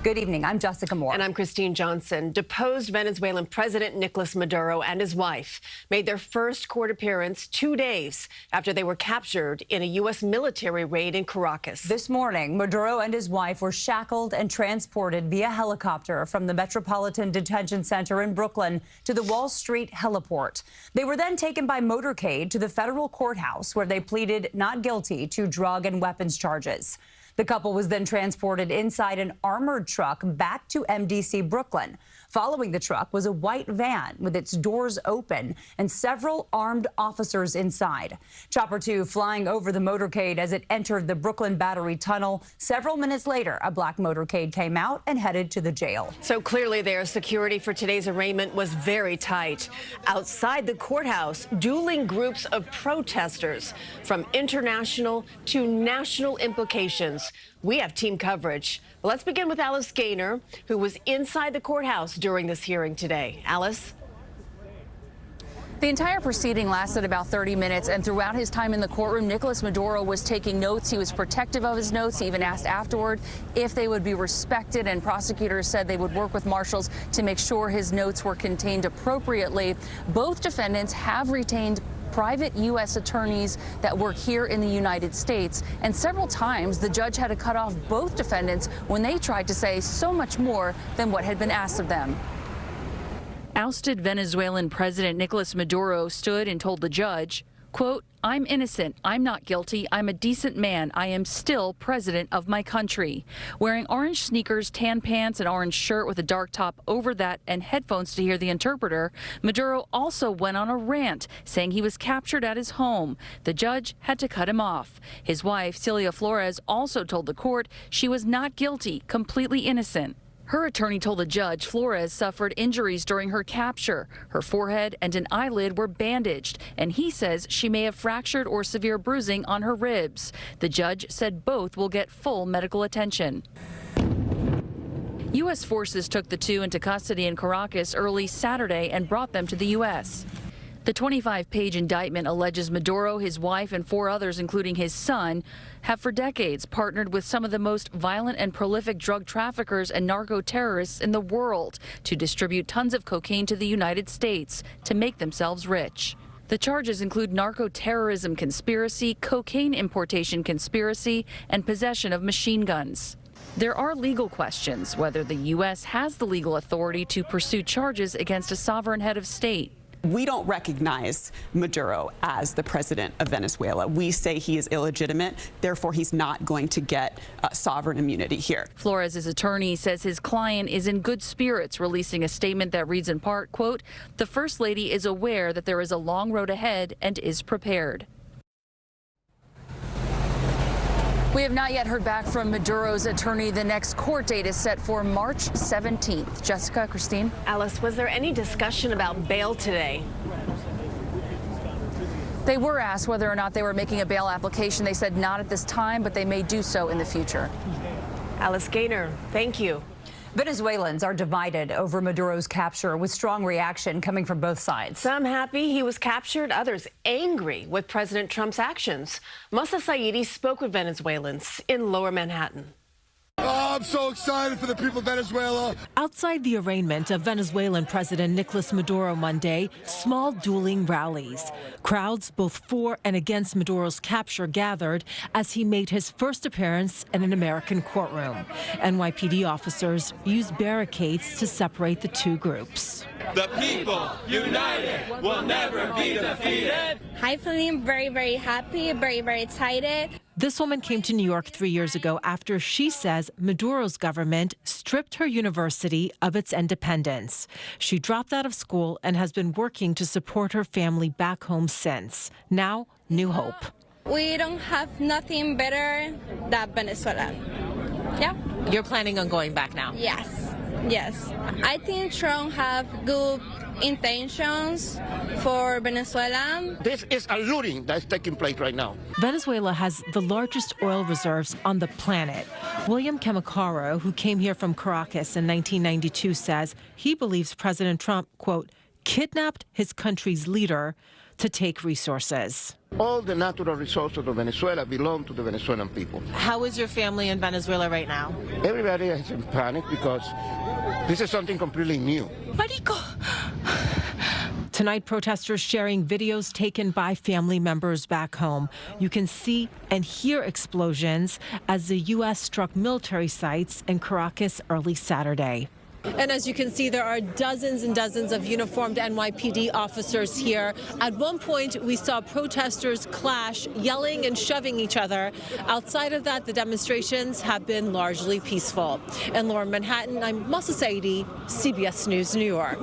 Good evening. I'm Jessica Moore. And I'm Christine Johnson. Deposed Venezuelan President Nicolas Maduro and his wife made their first court appearance 2 days after they were captured in a U.S. military raid in Caracas. This morning, Maduro and his wife were shackled and transported via helicopter from the Metropolitan Detention Center in Brooklyn to the Wall Street heliport. They were then taken by motorcade to the federal courthouse, where they pleaded not guilty to drug and weapons charges. The couple was then transported inside an armored truck back to MDC Brooklyn. Following the truck was a white van with its doors open and several armed officers inside. Chopper 2 flying over the motorcade as it entered the Brooklyn Battery Tunnel. Several minutes later, a black motorcade came out and headed to the jail. So clearly their security for today's arraignment was very tight. Outside the courthouse, dueling groups of protesters from international to national implications. We have team coverage. But let's begin with Alice Gaynor, who was inside the courthouse during this hearing today. Alice? The entire proceeding lasted about 30 minutes, and throughout his time in the courtroom, Nicolas Maduro was taking notes. He was protective of his notes. He even asked afterward if they would be respected, and prosecutors said they would work with marshals to make sure his notes were contained appropriately. Both defendants have retained private U.S. attorneys that work here in the United States, and several times the judge had to cut off both defendants when they tried to say so much more than what had been asked of them. Ousted Venezuelan President Nicolas Maduro stood and told the judge, quote, "I'm innocent. I'm not guilty. I'm a decent man. I am still president of my country." Wearing orange sneakers, tan pants, an orange shirt with a dark top over that, and headphones to hear the interpreter, Maduro also went on a rant, saying he was captured at his home. The judge had to cut him off. His wife, Celia Flores, also told the court she was not guilty, completely innocent. Her attorney told the judge Flores suffered injuries during her capture. Her forehead and an eyelid were bandaged, and he says she may have fractured or severe bruising on her ribs. The judge said both will get full medical attention. U.S. forces took the two into custody in Caracas early Saturday and brought them to the U.S. The 25-page indictment alleges Maduro, his wife, and 4 others, including his son, have for decades partnered with some of the most violent and prolific drug traffickers and narco-terrorists in the world to distribute tons of cocaine to the United States to make themselves rich. The charges include narco-terrorism conspiracy, cocaine importation conspiracy, and possession of machine guns. There are legal questions whether the U.S. has the legal authority to pursue charges against a sovereign head of state. We don't recognize Maduro as the president of Venezuela. We say he is illegitimate, therefore he's not going to get sovereign immunity here. Flores' attorney says his client is in good spirits, releasing a statement that reads in part, quote, "The First Lady is aware that there is a long road ahead and is prepared." We have not yet heard back from Maduro's attorney. The next court date is set for March 17th. Jessica, Christine? Alice, was there any discussion about bail today? They were asked whether or not they were making a bail application. They said not at this time, but they may do so in the future. Alice Gaynor, thank you. Venezuelans are divided over Maduro's capture, with strong reaction coming from both sides. Some happy he was captured, others angry with President Trump's actions. Mahsa Saeidi spoke with Venezuelans in Lower Manhattan. Oh, I'm so excited for the people of Venezuela. Outside the arraignment of Venezuelan President Nicolas Maduro Monday, small dueling rallies. Crowds both for and against Maduro's capture gathered as he made his first appearance in an American courtroom. NYPD officers used barricades to separate the two groups. The people united will never be defeated. I'm feeling very, very happy, very, very excited. This woman came to New York 3 years ago after she says Maduro's government stripped her university of its independence. She dropped out of school and has been working to support her family back home since. Now, new hope. We don't have nothing better than Venezuela. Yeah. You're planning on going back now? Yes. Yes. I think Trump have good intentions for Venezuela. This is a looting that's taking place right now. Venezuela has the largest oil reserves on the planet. William Camacaro, who came here from Caracas in 1992, says he believes President Trump, quote, kidnapped his country's leader to take resources. All the natural resources of Venezuela belong to the Venezuelan people. How is your family in Venezuela right now? Everybody is in panic because this is something completely new. Marico. Tonight, protesters sharing videos taken by family members back home. You can see and hear explosions as the U.S. struck military sites in Caracas early Saturday. And as you can see, there are dozens and dozens of uniformed NYPD officers here. At one point, we saw protesters clash, yelling and shoving each other. Outside of that, the demonstrations have been largely peaceful. In Lower Manhattan, I'm Mahsa Saeidi, CBS News, New York.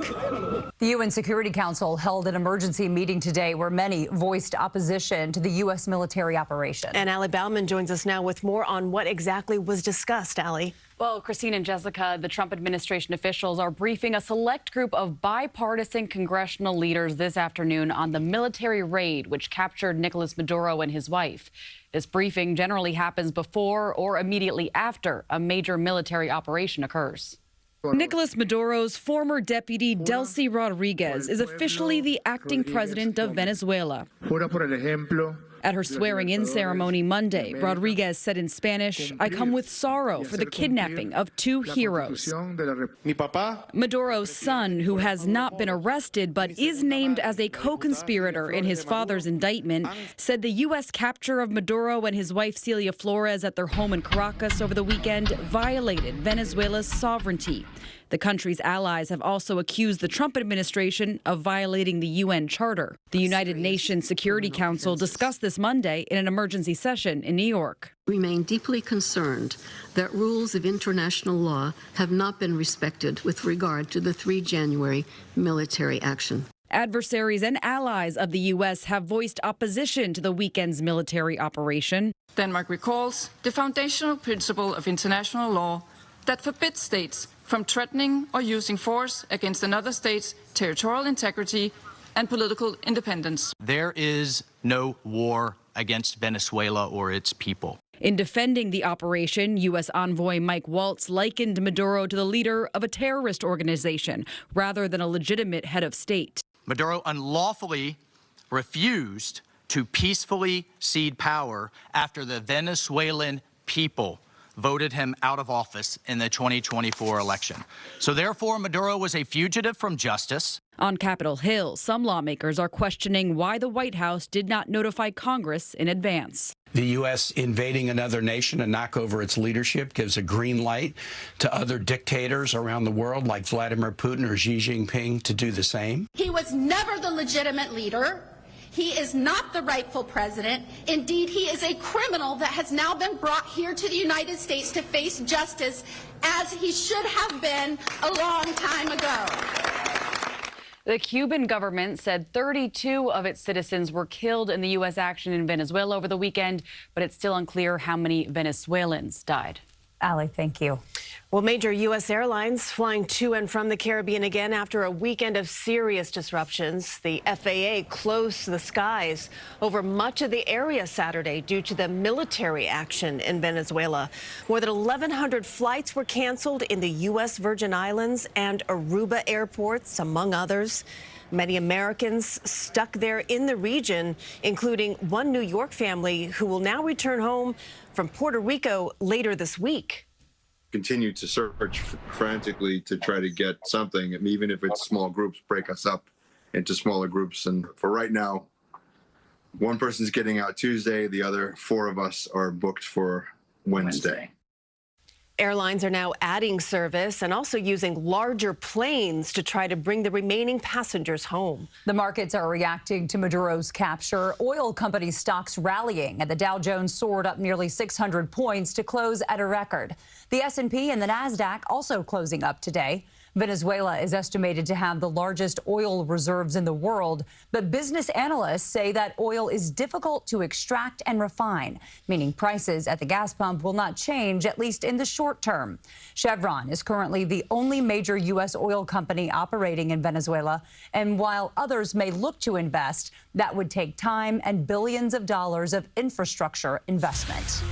The UN Security Council held an emergency meeting today where many voiced opposition to the U.S. military operation. And Ali Bauman joins us now with more on what exactly was discussed, Ali. Well, Christine and Jessica, the Trump administration officials are briefing a select group of bipartisan congressional leaders this afternoon on the military raid which captured Nicolas Maduro and his wife. This briefing generally happens before or immediately after a major military operation occurs. Nicolas Maduro's former deputy, Delcy Rodriguez, is officially the acting president of Venezuela. At her swearing-in ceremony Monday, Rodriguez said in Spanish, "I come with sorrow for the kidnapping of two heroes." Maduro's son, who has not been arrested but is named as a co-conspirator in his father's indictment, said the U.S. capture of Maduro and his wife Celia Flores at their home in Caracas over the weekend violated Venezuela's sovereignty. The country's allies have also accused the Trump administration of violating the UN Charter. The United Nations Security Council discussed this Monday in an emergency session in New York. Remain deeply concerned that rules of international law have not been respected with regard to the 3 January military action. Adversaries and allies of the U.S. have voiced opposition to the weekend's military operation. Denmark recalls the foundational principle of international law that forbids states from threatening or using force against another state's territorial integrity and political independence. There is no war against Venezuela or its people. In defending the operation, U.S. envoy Mike Waltz likened Maduro to the leader of a terrorist organization rather than a legitimate head of state. Maduro unlawfully refused to peacefully cede power after the Venezuelan people voted him out of office in the 2024 election. So therefore, Maduro was a fugitive from justice. On Capitol Hill, some lawmakers are questioning why the White House did not notify Congress in advance. The U.S. invading another nation and knock over its leadership gives a green light to other dictators around the world like Vladimir Putin or Xi Jinping to do the same. He was never the legitimate leader. He is not the rightful president. Indeed, he is a criminal that has now been brought here to the United States to face justice, as he should have been a long time ago. The Cuban government said 32 of its citizens were killed in the U.S. action in Venezuela over the weekend, but it's still unclear how many Venezuelans died. Ali, thank you. Well, major U.S. airlines flying to and from the Caribbean again after a weekend of serious disruptions. The FAA closed the skies over much of the area Saturday due to the military action in Venezuela. More than 1,100 flights were canceled in the U.S. Virgin Islands and Aruba airports, among others. Many Americans stuck there in the region, including one New York family who will now return home from Puerto Rico later this week. Continue to search frantically to try to get something, and even if it's small groups, break us up into smaller groups. And for right now, one person's getting out Tuesday, the other 4 of us are booked for Wednesday. Airlines are now adding service and also using larger planes to try to bring the remaining passengers home. The markets are reacting to Maduro's capture. Oil company stocks rallying, and the Dow Jones soared up nearly 600 points to close at a record. The S&P and the Nasdaq also closing up today. Venezuela is estimated to have the largest oil reserves in the world, but business analysts say that oil is difficult to extract and refine, meaning prices at the gas pump will not change, at least in the short term. Chevron is currently the only major U.S. oil company operating in Venezuela, and while others may look to invest, that would take time and billions of dollars of infrastructure investment.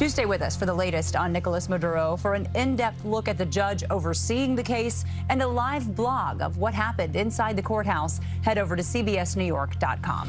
Do stay with us for the latest on Nicolas Maduro for an in-depth look at the judge overseeing the case and a live blog of what happened inside the courthouse. Head over to CBSNewYork.com.